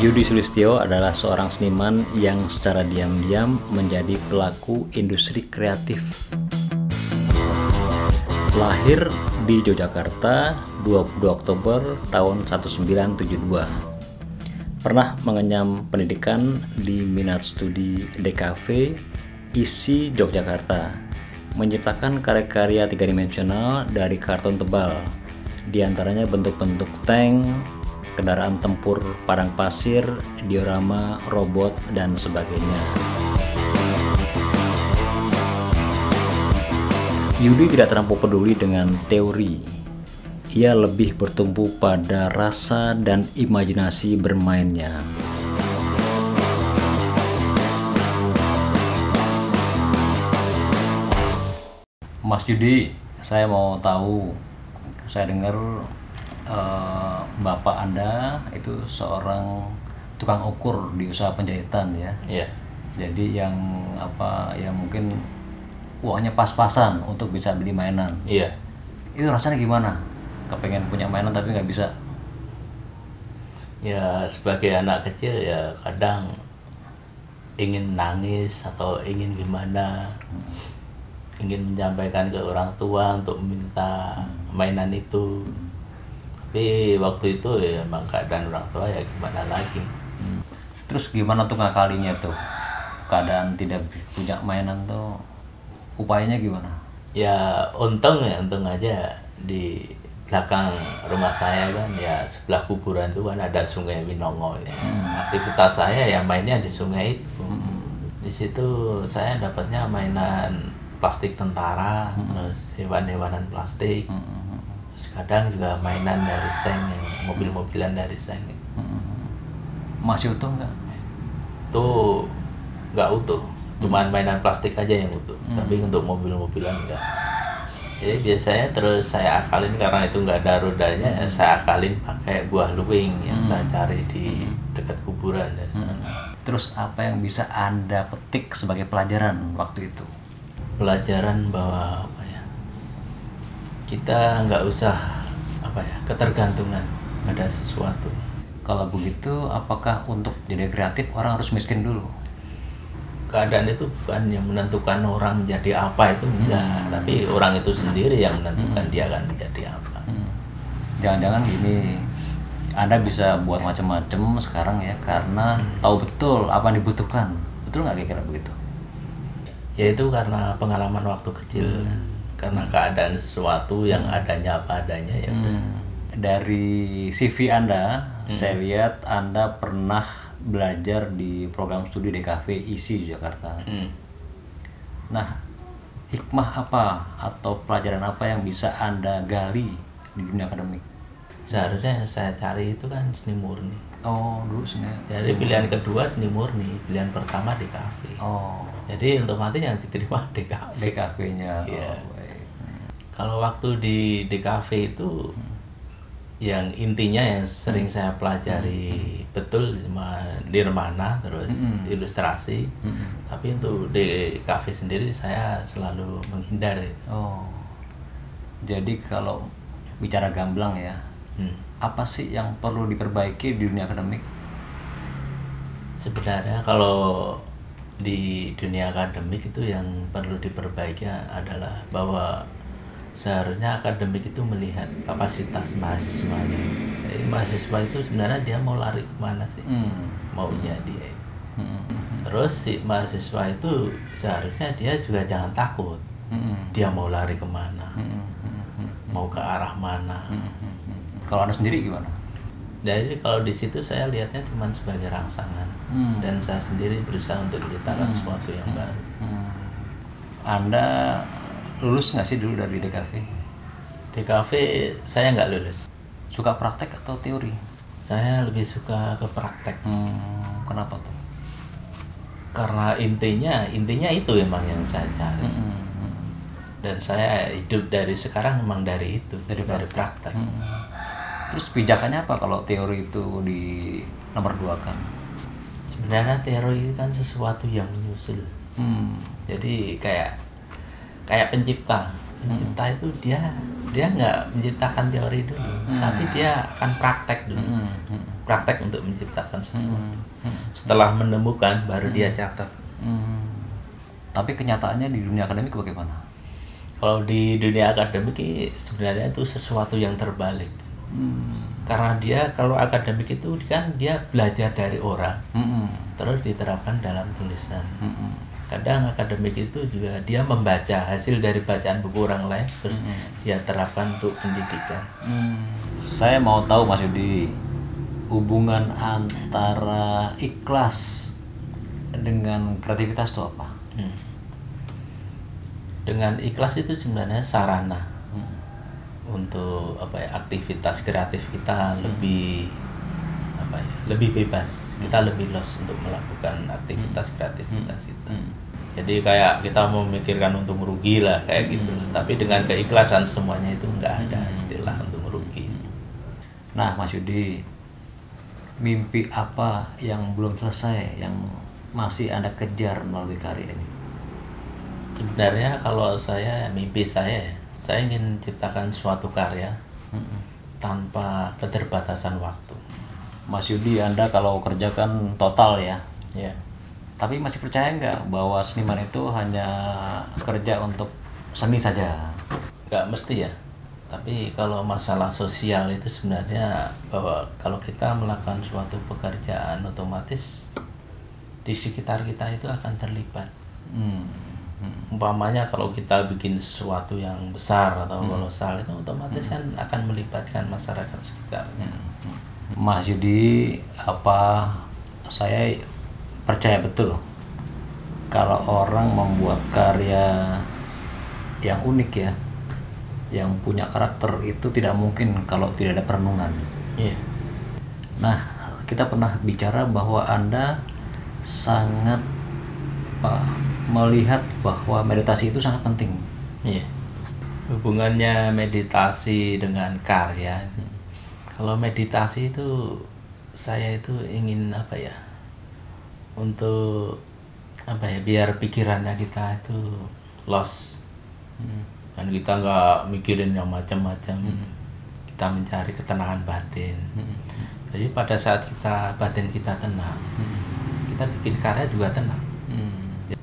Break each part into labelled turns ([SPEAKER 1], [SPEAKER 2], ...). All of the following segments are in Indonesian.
[SPEAKER 1] Yudi Sulistyo adalah seorang seniman yang secara diam-diam menjadi pelaku industri kreatif. Lahir di Yogyakarta 20 Oktober tahun 1972. Pernah mengenyam pendidikan di Minat Studi DKV ISI Yogyakarta, menciptakan karya-karya tiga-dimensional dari karton tebal, diantaranya bentuk-bentuk tank, kendaraan tempur padang pasir, diorama, robot, dan sebagainya. Yudi tidak terlampau peduli dengan teori. Ia lebih bertumpu pada rasa dan imajinasi bermainnya. Mas Yudi, saya mau tahu, saya dengar Bapak Anda itu seorang tukang ukur di usaha penjahitan ya.
[SPEAKER 2] Iya.
[SPEAKER 1] Jadi yang mungkin uangnya pas-pasan untuk bisa beli mainan.
[SPEAKER 2] Iya.
[SPEAKER 1] Itu rasanya gimana? Kepengen punya mainan tapi nggak bisa.
[SPEAKER 2] Ya sebagai anak kecil ya kadang ingin nangis atau ingin gimana, ingin menyampaikan ke orang tua untuk minta mainan itu. Tapi waktu itu ya emang keadaan orang tua ya gimana lagi.
[SPEAKER 1] Terus gimana tuh ngakalinya tuh? Keadaan tidak punya mainan tuh, upayanya gimana?
[SPEAKER 2] Ya untung aja di belakang rumah saya kan ya sebelah kuburan itu kan ada Sungai Winongo ya. Aktivitas saya ya mainnya di sungai itu. Di situ saya dapatnya mainan plastik tentara, terus hewan-hewanan plastik. Kadang juga mainan dari seng, mobil-mobilan dari seng.
[SPEAKER 1] Masih utuh nggak?
[SPEAKER 2] Itu nggak utuh, cuman mainan plastik aja yang utuh. Tapi untuk mobil-mobilan enggak. Jadi biasanya terus saya akalin karena itu nggak ada rodanya, saya akalin pakai buah luwing yang saya cari di dekat kuburan dari sana.
[SPEAKER 1] Terus apa yang bisa Anda petik sebagai pelajaran waktu itu?
[SPEAKER 2] Pelajaran bahwa kita nggak usah ketergantungan pada sesuatu.
[SPEAKER 1] Kalau begitu, apakah untuk jadi kreatif orang harus miskin dulu?
[SPEAKER 2] Keadaan itu bukan yang menentukan orang menjadi apa, itu enggak, tapi orang itu sendiri yang menentukan dia akan menjadi apa.
[SPEAKER 1] Jangan-jangan gini, Anda bisa buat macam-macam sekarang ya karena tahu betul apa yang dibutuhkan. Betul nggak kira-kira begitu?
[SPEAKER 2] Ya itu karena pengalaman waktu kecil. Karena keadaan sesuatu yang adanya apa adanya ya.
[SPEAKER 1] Dari CV Anda, saya lihat Anda pernah belajar di program studi DKV ISI Jakarta. Nah, hikmah apa atau pelajaran apa yang bisa Anda gali di dunia akademik?
[SPEAKER 2] Seharusnya saya cari itu kan seni murni.
[SPEAKER 1] Oh, dulu seni.
[SPEAKER 2] Jadi pilihan kedua seni murni, pilihan pertama DKV.
[SPEAKER 1] Oh.
[SPEAKER 2] Jadi untuk nanti yang diterima DKV.
[SPEAKER 1] DKV-nya.
[SPEAKER 2] Iya.
[SPEAKER 1] Oh,
[SPEAKER 2] kalau waktu di DKV itu yang intinya yang sering saya pelajari betul nirmana terus ilustrasi. Tapi untuk DKV sendiri saya selalu menghindar itu.
[SPEAKER 1] Oh. Jadi kalau bicara gamblang ya, apa sih yang perlu diperbaiki di dunia akademik?
[SPEAKER 2] Sebenarnya kalau di dunia akademik itu yang perlu diperbaiki adalah bahwa seharusnya akademik itu melihat kapasitas mahasiswanya. Jadi mahasiswa itu sebenarnya dia mau lari kemana sih? Maunya dia. Terus si mahasiswa itu seharusnya dia juga jangan takut. Dia mau lari kemana? Mau ke arah mana?
[SPEAKER 1] Kalau Anda sendiri gimana?
[SPEAKER 2] Jadi kalau di situ saya lihatnya cuma sebagai rangsangan. Dan saya sendiri berusaha untuk menciptakan sesuatu yang baru.
[SPEAKER 1] Anda lulus nggak sih dulu dari DKV?
[SPEAKER 2] DKV saya nggak lulus.
[SPEAKER 1] Suka praktek atau teori?
[SPEAKER 2] Saya lebih suka ke praktek.
[SPEAKER 1] Kenapa tuh?
[SPEAKER 2] Karena intinya itu emang yang saya cari. Dan saya hidup dari sekarang memang dari itu, dari praktek.
[SPEAKER 1] Terus pijakannya apa kalau teori itu di nomor 2 kan?
[SPEAKER 2] Sebenarnya teori kan sesuatu yang menyusul. Jadi kayak pencipta. Pencipta itu dia nggak menciptakan teori dulu, tapi dia akan praktek dulu, praktek untuk menciptakan sesuatu. Setelah menemukan, baru dia catat.
[SPEAKER 1] Tapi kenyataannya di dunia akademik bagaimana?
[SPEAKER 2] Kalau di dunia akademik sebenarnya itu sesuatu yang terbalik. Karena dia kalau akademik itu kan dia belajar dari orang, terus diterapkan dalam tulisan. Kadang akademik itu juga dia membaca hasil dari bacaan buku orang lain, terus dia terapkan untuk pendidikan.
[SPEAKER 1] Saya mau tahu Mas Yudi, hubungan antara ikhlas dengan kreativitas itu apa?
[SPEAKER 2] Dengan ikhlas itu sebenarnya sarana untuk aktivitas kreatif kita lebih bebas, kita lebih luas untuk melakukan aktivitas kreativitas kita. Jadi kayak kita memikirkan untuk merugi lah kayak gitu. Tapi dengan keikhlasan semuanya itu nggak ada istilah untuk merugi.
[SPEAKER 1] Nah Mas Yudi, mimpi apa yang belum selesai yang masih Anda kejar melalui karya ini?
[SPEAKER 2] Sebenarnya kalau mimpi saya ingin ciptakan suatu karya tanpa keterbatasan waktu.
[SPEAKER 1] Mas Yudi, Anda kalau kerjakan total ya?
[SPEAKER 2] Ya.
[SPEAKER 1] Tapi masih percaya nggak bahwa seniman itu hanya kerja untuk seni saja?
[SPEAKER 2] Nggak mesti ya. Tapi kalau masalah sosial itu sebenarnya bahwa kalau kita melakukan suatu pekerjaan otomatis di sekitar kita itu akan terlibat. Umpamanya kalau kita bikin sesuatu yang besar atau kolosal itu otomatis kan akan melibatkan masyarakat sekitarnya.
[SPEAKER 1] Mas Yudi, saya percaya betul kalau orang membuat karya yang unik ya, yang punya karakter itu tidak mungkin kalau tidak ada perenungan.
[SPEAKER 2] Iya.
[SPEAKER 1] Nah, kita pernah bicara bahwa Anda sangat melihat bahwa meditasi itu sangat penting.
[SPEAKER 2] Iya. Hubungannya meditasi dengan karya. Kalau meditasi itu saya itu ingin untuk biar pikirannya kita itu lost, dan kita nggak mikirin yang macam-macam. Kita mencari ketenangan batin. Jadi pada saat batin kita tenang, kita bikin karya juga tenang.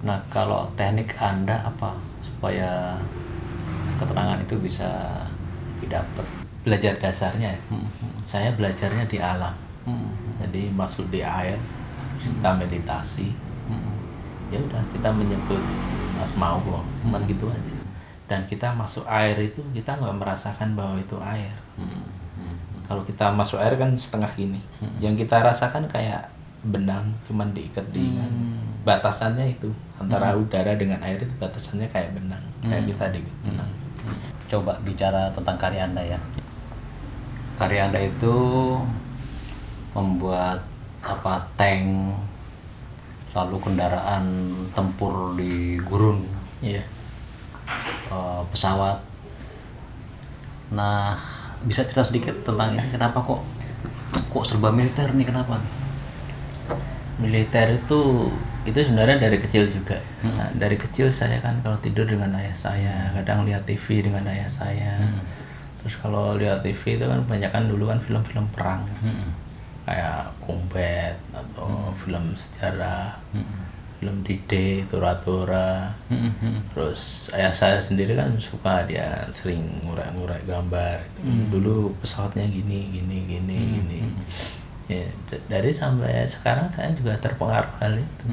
[SPEAKER 1] Nah, kalau teknik Anda apa supaya ketenangan itu bisa didapat?
[SPEAKER 2] Belajar dasarnya, saya belajarnya di alam. Jadi masuk di air, kita meditasi. Ya udah, kita menyebut Asmaullah, cuman gitu aja. Dan kita masuk air itu kita nggak merasakan bahwa itu air. Kalau kita masuk air kan setengah gini, yang kita rasakan kayak benang, cuman diikat di batasannya itu antara udara dengan air itu batasannya kayak benang, kayak kita diikat benang.
[SPEAKER 1] Coba bicara tentang karya Anda ya. Karya Anda itu membuat tank, lalu kendaraan tempur di gurun, pesawat. Nah, bisa cerita sedikit tentang ini, kenapa kok serba militer nih, kenapa?
[SPEAKER 2] Militer itu sebenarnya dari kecil juga. Nah, dari kecil saya kan kalau tidur dengan ayah saya, kadang lihat TV dengan ayah saya. Terus kalau lihat TV itu kan kebanyakan dulu kan film-film perang, kayak Combat atau film sejarah, film D-Day, Tora-Tora. Terus ayah saya sendiri kan suka, dia sering ngurai-ngurai gambar. Dulu pesawatnya gini. Ya, dari sampai sekarang saya juga terpengaruh hal itu.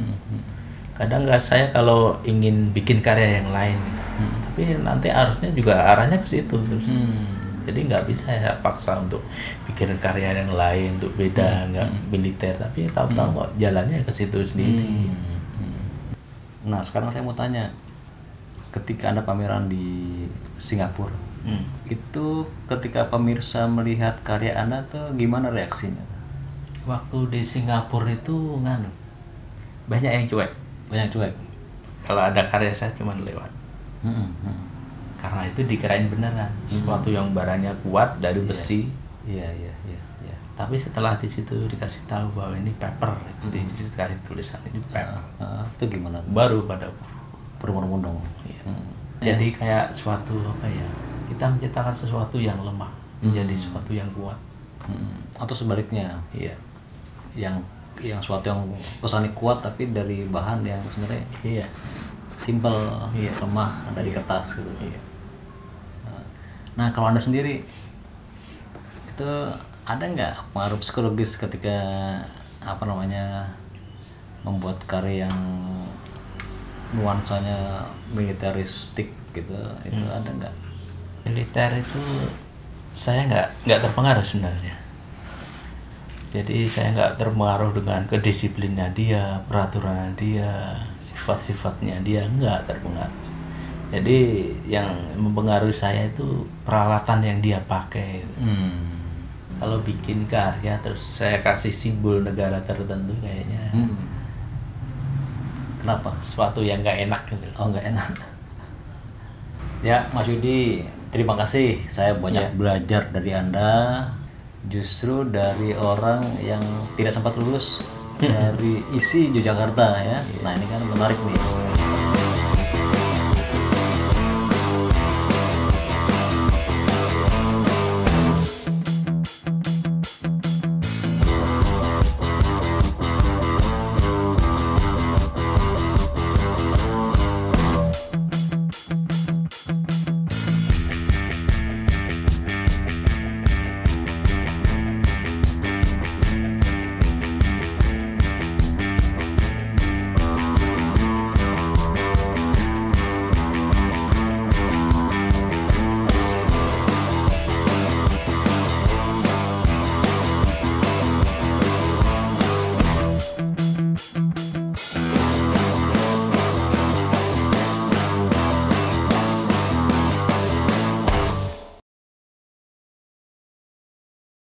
[SPEAKER 2] Kadang saya kalau ingin bikin karya yang lain gitu, tapi nanti harusnya juga arahnya ke situ terus. Jadi nggak bisa saya paksa untuk bikin karya yang lain untuk beda, nggak militer, tapi tahu-tahu kok jalannya ke situ sendiri.
[SPEAKER 1] Nah, sekarang saya mau tanya, ketika Anda pameran di Singapura, itu ketika pemirsa melihat karya Anda tuh gimana reaksinya?
[SPEAKER 2] Waktu di Singapura itu banyak yang cuek. Kalau ada karya saya cuma lewat. Karena itu dikirain beneran, sesuatu yang barangnya kuat dari besi.
[SPEAKER 1] Iya.
[SPEAKER 2] Tapi setelah di situ dikasih tahu bahwa ini paper, itu dikasih tulisan ini paper.
[SPEAKER 1] Itu gimana?
[SPEAKER 2] Baru pada
[SPEAKER 1] bermundung.
[SPEAKER 2] Iya. Jadi kayak suatu apa ya? Kita menciptakan sesuatu yang lemah menjadi sesuatu yang kuat.
[SPEAKER 1] Atau sebaliknya,
[SPEAKER 2] Iya.
[SPEAKER 1] yang suatu yang kesannya kuat tapi dari bahan yang sebenarnya
[SPEAKER 2] Iya.
[SPEAKER 1] simple,
[SPEAKER 2] Iya.
[SPEAKER 1] lemah dari kertas gitu.
[SPEAKER 2] Iya.
[SPEAKER 1] Nah kalau Anda sendiri itu ada nggak pengaruh psikologis ketika membuat karya yang nuansanya militeristik gitu, itu ada nggak?
[SPEAKER 2] Militer itu saya nggak terpengaruh sebenarnya. Jadi saya nggak terpengaruh dengan kedisiplinnya dia, peraturannya dia, sifat-sifatnya dia, nggak terpengaruh. Jadi yang mempengaruhi saya itu peralatan yang dia pakai. Kalau bikin karya terus saya kasih simbol negara tertentu kayaknya
[SPEAKER 1] Kenapa?
[SPEAKER 2] sesuatu yang nggak enak gitu.
[SPEAKER 1] Oh nggak enak. Ya Mas Yudi, terima kasih. Saya banyak belajar dari Anda. Justru dari orang yang tidak sempat lulus dari ISI Yogyakarta ya. Nah ini kan menarik nih.